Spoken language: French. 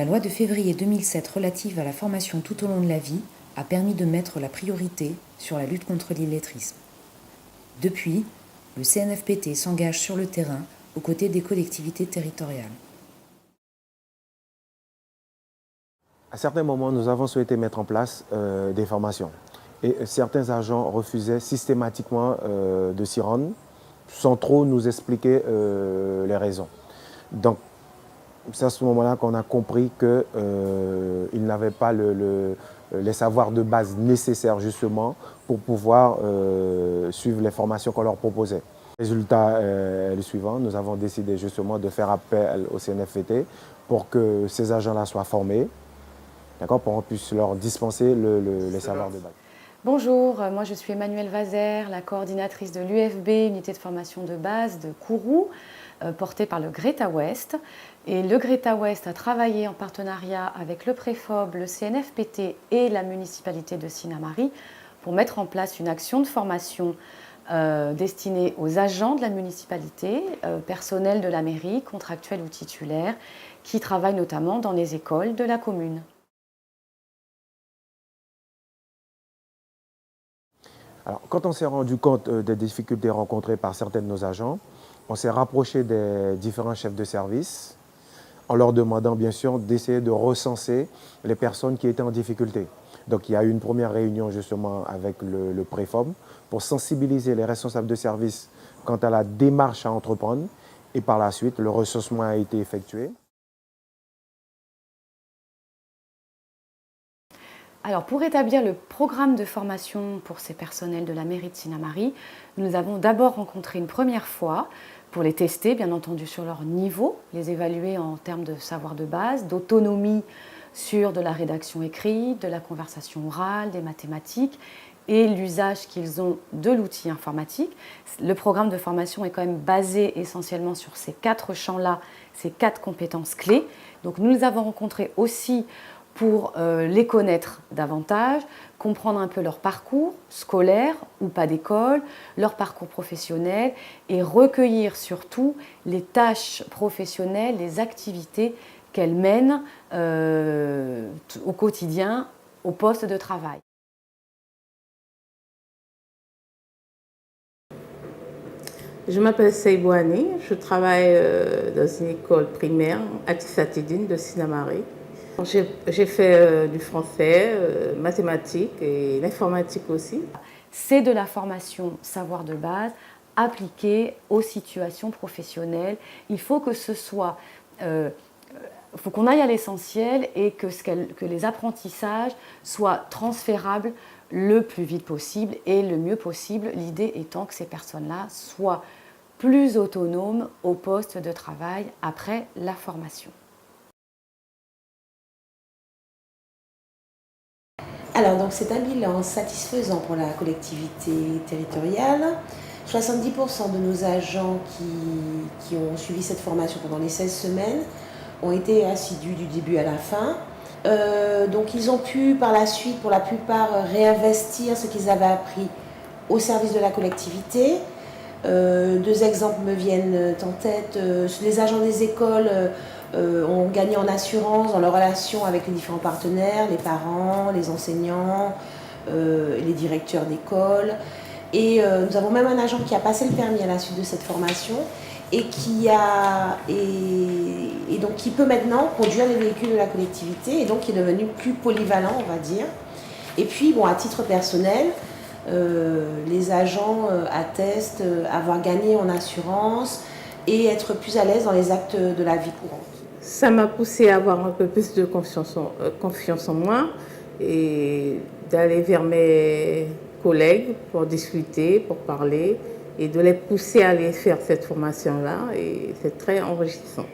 La loi de février 2007 relative à la formation tout au long de la vie a permis de mettre la priorité sur la lutte contre l'illettrisme. Depuis, le CNFPT s'engage sur le terrain aux côtés des collectivités territoriales. À certains moments, nous avons souhaité mettre en place des formations. Et certains agents refusaient systématiquement de s'y rendre, sans trop nous expliquer les raisons. Donc, c'est à ce moment-là qu'on a compris qu'ils n'avaient pas les savoirs de base nécessaires justement pour pouvoir suivre les formations qu'on leur proposait. Le résultat est le suivant, nous avons décidé justement de faire appel au CNFPT pour que ces agents-là soient formés, pour qu'on puisse leur dispenser les savoirs de base. Bonjour, moi je suis Emmanuelle Vazer, la coordinatrice de l'UFB, unité de formation de base de Kourou, portée par le Greta West. Et le Greta West a travaillé en partenariat avec le Préfob, le CNFPT et la municipalité de Sinnamary pour mettre en place une action de formation destinée aux agents de la municipalité, personnel de la mairie, contractuels ou titulaires, qui travaillent notamment dans les écoles de la commune. Alors, quand on s'est rendu compte des difficultés rencontrées par certains de nos agents, on s'est rapproché des différents chefs de service en leur demandant bien sûr d'essayer de recenser les personnes qui étaient en difficulté. Donc il y a eu une première réunion justement avec le Préfob pour sensibiliser les responsables de service quant à la démarche à entreprendre et par la suite le recensement a été effectué. Alors, pour établir le programme de formation pour ces personnels de la mairie de Sinnamary, nous avons d'abord rencontré une première fois pour les tester, bien entendu, sur leur niveau, les évaluer en termes de savoir de base, d'autonomie sur de la rédaction écrite, de la conversation orale, des mathématiques et l'usage qu'ils ont de l'outil informatique. Le programme de formation est quand même basé essentiellement sur ces 4 champs-là, ces 4 compétences clés. Donc, nous les avons rencontrés aussi pour les connaître davantage, comprendre un peu leur parcours scolaire ou pas d'école, leur parcours professionnel et recueillir surtout les tâches professionnelles, les activités qu'elles mènent au quotidien au poste de travail. Je m'appelle Seybouani, je travaille dans une école primaire à Tissatidine de Sinnamary. J'ai fait du français, mathématiques et l'informatique aussi. C'est de la formation savoir de base appliquée aux situations professionnelles. Il faut que ce soit, faut qu'on aille à l'essentiel et que les apprentissages soient transférables le plus vite possible et le mieux possible. L'idée étant que ces personnes-là soient plus autonomes au poste de travail après la formation. Alors, donc c'est un bilan satisfaisant pour la collectivité territoriale. 70% de nos agents qui ont suivi cette formation pendant les 16 semaines ont été assidus du début à la fin. Donc ils ont pu par la suite, pour la plupart, réinvestir ce qu'ils avaient appris au service de la collectivité. 2 exemples me viennent en tête. Les agents des écoles ont gagné en assurance dans leur relation avec les différents partenaires, les parents, les enseignants, les directeurs d'école. Et nous avons même un agent qui a passé le permis à la suite de cette formation et donc qui peut maintenant conduire les véhicules de la collectivité et donc qui est devenu plus polyvalent, on va dire. Et puis, bon, à titre personnel, les agents attestent avoir gagné en assurance et être plus à l'aise dans les actes de la vie courante. Ça m'a poussé à avoir un peu plus de confiance en moi et d'aller vers mes collègues pour discuter, pour parler et de les pousser à aller faire cette formation-là et c'est très enrichissant.